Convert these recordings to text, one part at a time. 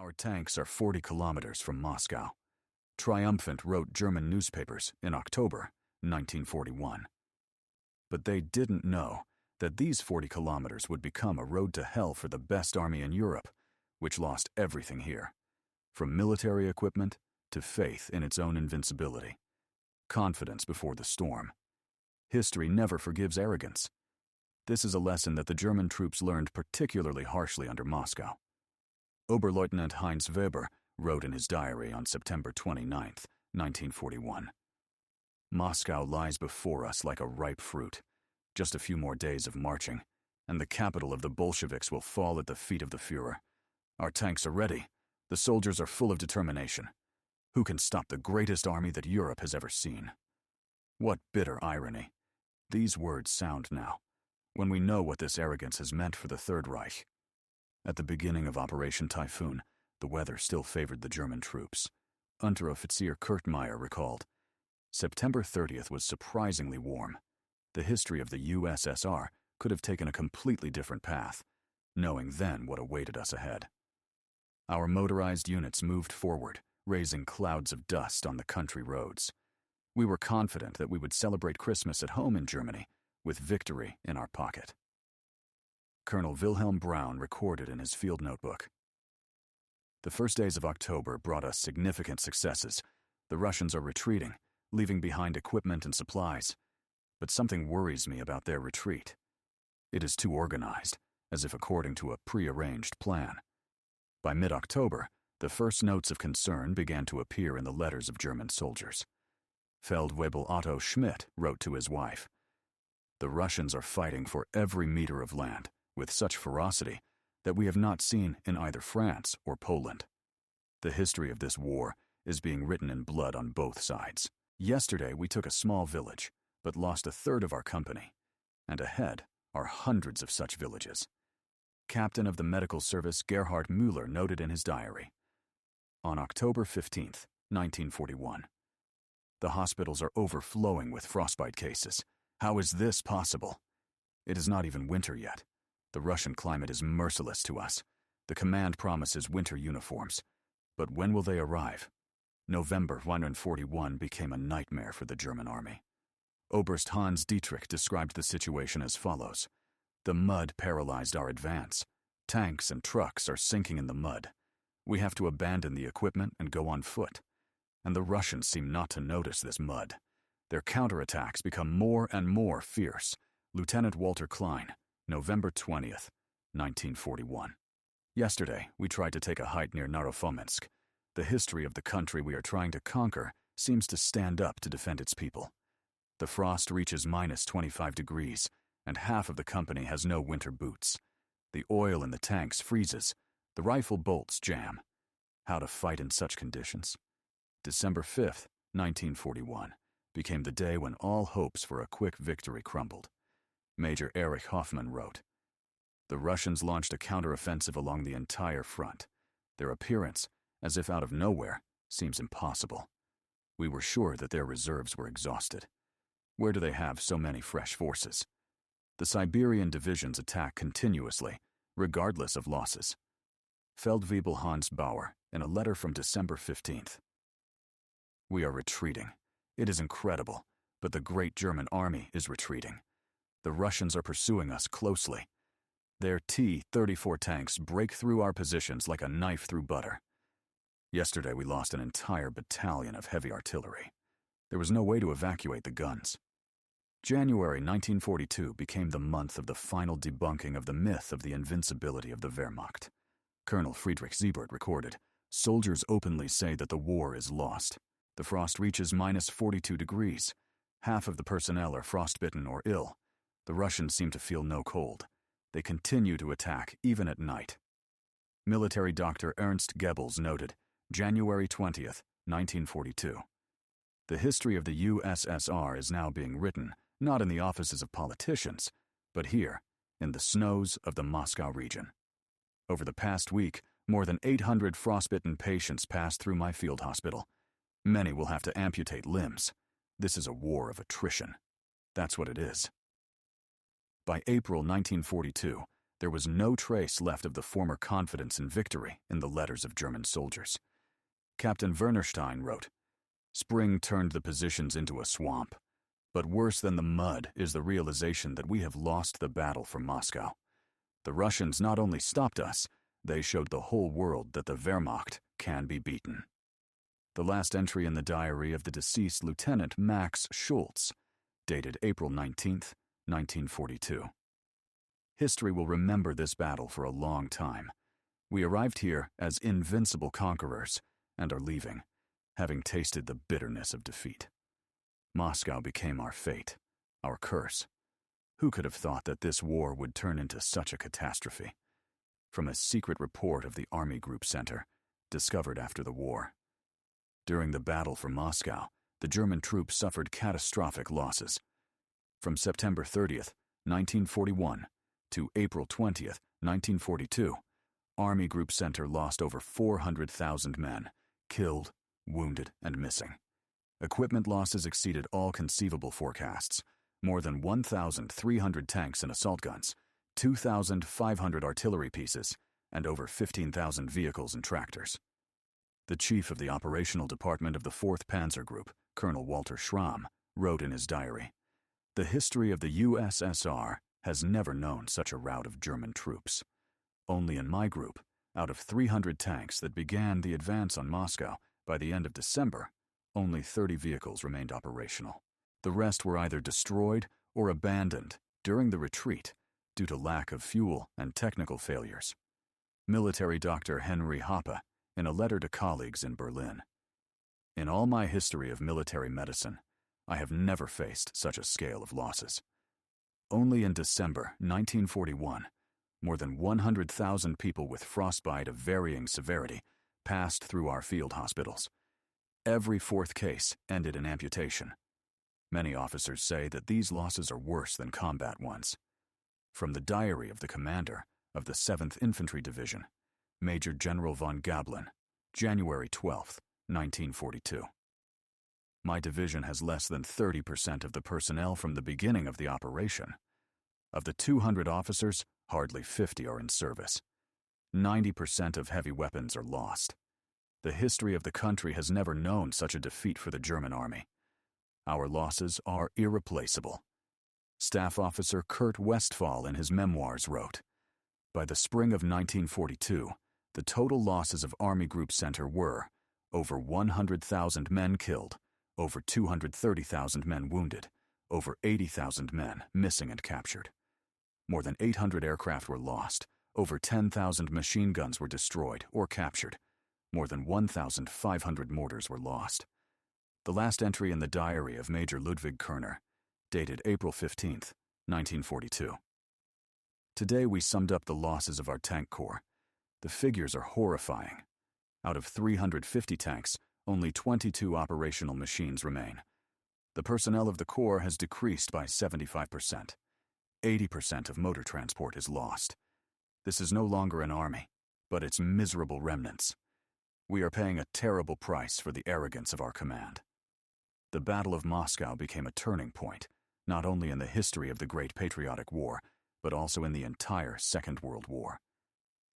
Our tanks are 40 kilometers from Moscow. Triumphant wrote German newspapers in October 1941. But they didn't know that these 40 kilometers would become a road to hell for the best army in Europe, which lost everything here, from military equipment to faith in its own invincibility, confidence before the storm. History never forgives arrogance. This is a lesson that the German troops learned particularly harshly under Moscow. Oberleutnant Heinz Weber wrote in his diary on September 29, 1941, "Moscow lies before us like a ripe fruit. Just a few more days of marching, and the capital of the Bolsheviks will fall at the feet of the Führer. Our tanks are ready. The soldiers are full of determination. Who can stop the greatest army that Europe has ever seen?" What bitter irony. These words sound now, when we know what this arrogance has meant for the Third Reich. At the beginning of Operation Typhoon, the weather still favored the German troops. Unteroffizier Kurtmeyer recalled, "September 30th was surprisingly warm. The history of the USSR could have taken a completely different path, knowing then what awaited us ahead." Our motorized units moved forward, raising clouds of dust on the country roads. We were confident that we would celebrate Christmas at home in Germany with victory in our pocket. Colonel Wilhelm Braun recorded in his field notebook, "The first days of October brought us significant successes. The Russians are retreating, leaving behind equipment and supplies. But something worries me about their retreat. It is too organized, as if according to a prearranged plan." By mid-October, the first notes of concern began to appear in the letters of German soldiers. Feldwebel Otto Schmidt wrote to his wife, "The Russians are fighting for every meter of land with such ferocity that we have not seen in either France or Poland. The history of this war is being written in blood on both sides. Yesterday we took a small village, but lost a third of our company, and ahead are hundreds of such villages." Captain of the Medical Service Gerhard Müller noted in his diary, on October 15, 1941, "The hospitals are overflowing with frostbite cases. How is this possible? It is not even winter yet. The Russian climate is merciless to us. The command promises winter uniforms. But when will they arrive?" November 1941 became a nightmare for the German army. Oberst Hans Dietrich described the situation as follows, "The mud paralyzed our advance. Tanks and trucks are sinking in the mud. We have to abandon the equipment and go on foot. And the Russians seem not to notice this mud. Their counterattacks become more and more fierce." Lieutenant Walter Klein, November 20th, 1941. "Yesterday, we tried to take a height near Narofominsk. The history of the country we are trying to conquer seems to stand up to defend its people. The frost reaches minus 25 degrees, and half of the company has no winter boots. The oil in the tanks freezes. The rifle bolts jam. How to fight in such conditions?" December 5th, 1941, became the day when all hopes for a quick victory crumbled. Major Erich Hoffmann wrote, "The Russians launched a counteroffensive along the entire front. Their appearance, as if out of nowhere, seems impossible. We were sure that their reserves were exhausted. Where do they have so many fresh forces? The Siberian divisions attack continuously, regardless of losses." Feldwebel Hans Bauer, in a letter from December 15th. "We are retreating. It is incredible, but the great German army is retreating. The Russians are pursuing us closely. Their T-34 tanks break through our positions like a knife through butter. Yesterday we lost an entire battalion of heavy artillery. There was no way to evacuate the guns." January 1942 became the month of the final debunking of the myth of the invincibility of the Wehrmacht. Colonel Friedrich Siebert recorded, "Soldiers openly say that the war is lost. The frost reaches minus 42 degrees. Half of the personnel are frostbitten or ill. The Russians seem to feel no cold. They continue to attack even at night." Military doctor Ernst Goebbels noted, January 20th, 1942, "The history of the USSR is now being written not in the offices of politicians, but here, in the snows of the Moscow region. Over the past week, more than 800 frostbitten patients passed through my field hospital. Many will have to amputate limbs. This is a war of attrition. That's what it is." By April 1942, There was no trace left of the former confidence in victory in the letters of German soldiers. Captain Wernerstein wrote, "Spring turned the positions into a swamp, but worse than the mud is the realization that we have lost the battle for Moscow. The Russians not only stopped us, they showed the whole world that the Wehrmacht can be beaten." The last entry in the diary of the deceased Lieutenant Max Schultz, dated April 19th, 1942. History will remember this battle for a long time. We arrived here as invincible conquerors and are leaving, having tasted the bitterness of defeat. Moscow became our fate, our curse. Who could have thought that this war would turn into such a catastrophe? From a secret report of the Army Group Center, discovered after the war. During the battle for Moscow, the German troops suffered catastrophic losses. From September 30th, 1941, to April 20th, 1942, Army Group Center lost over 400,000 men, killed, wounded, and missing. Equipment losses exceeded all conceivable forecasts. More than 1,300 tanks and assault guns, 2,500 artillery pieces, and over 15,000 vehicles and tractors. The chief of the operational department of the 4th Panzer Group, Colonel Walter Schramm, wrote in his diary, "The history of the USSR has never known such a rout of German troops. Only in my group, out of 300 tanks that began the advance on Moscow, by the end of December, only 30 vehicles remained operational. The rest were either destroyed or abandoned during the retreat due to lack of fuel and technical failures." Military Dr. Henry Hoppe, in a letter to colleagues in Berlin. "In all my history of military medicine, I have never faced such a scale of losses. Only in December 1941, more than 100,000 people with frostbite of varying severity passed through our field hospitals. Every 4th case ended in amputation. Many officers say that these losses are worse than combat ones." From the diary of the commander of the 7th Infantry Division, Major General von Gablin, January 12, 1942. "My division has less than 30% of the personnel from the beginning of the operation. Of the 200 officers, hardly 50 are in service. 90% of heavy weapons are lost. The history of the country has never known such a defeat for the German army. Our losses are irreplaceable." Staff Officer Kurt Westphal in his memoirs wrote, "By the spring of 1942, the total losses of Army Group Center were over 100,000 men killed, over 230,000 men wounded, over 80,000 men missing and captured. More than 800 aircraft were lost, over 10,000 machine guns were destroyed or captured, more than 1,500 mortars were lost." The last entry in the diary of Major Ludwig Kerner, dated April 15th, 1942. "Today we summed up the losses of our tank corps. The figures are horrifying. Out of 350 tanks, only 22 operational machines remain. The personnel of the corps has decreased by 75%. 80% of motor transport is lost. This is no longer an army, but its miserable remnants. We are paying a terrible price for the arrogance of our command." The Battle of Moscow became a turning point, not only in the history of the Great Patriotic War, but also in the entire Second World War.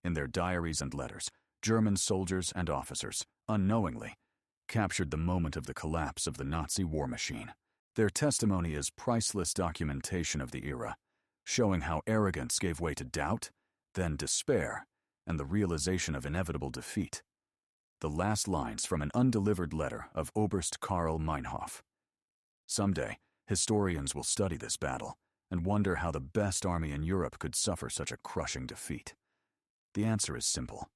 In their diaries and letters, German soldiers and officers, unknowingly, captured the moment of the collapse of the Nazi war machine. Their testimony is priceless documentation of the era, showing how arrogance gave way to doubt, then despair, and the realization of inevitable defeat. The last lines from an undelivered letter of Oberst Karl Meinhof. "Someday, historians will study this battle and wonder how the best army in Europe could suffer such a crushing defeat. The answer is simple.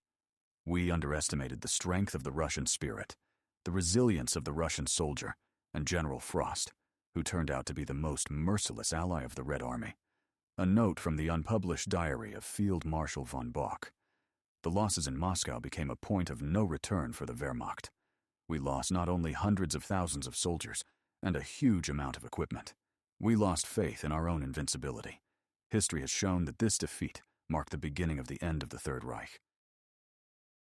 We underestimated the strength of the Russian spirit, the resilience of the Russian soldier, and General Frost, who turned out to be the most merciless ally of the Red Army." A note from the unpublished diary of Field Marshal von Bock. "The losses in Moscow became a point of no return for the Wehrmacht. We lost not only hundreds of thousands of soldiers and a huge amount of equipment. We lost faith in our own invincibility. History has shown that this defeat marked the beginning of the end of the Third Reich.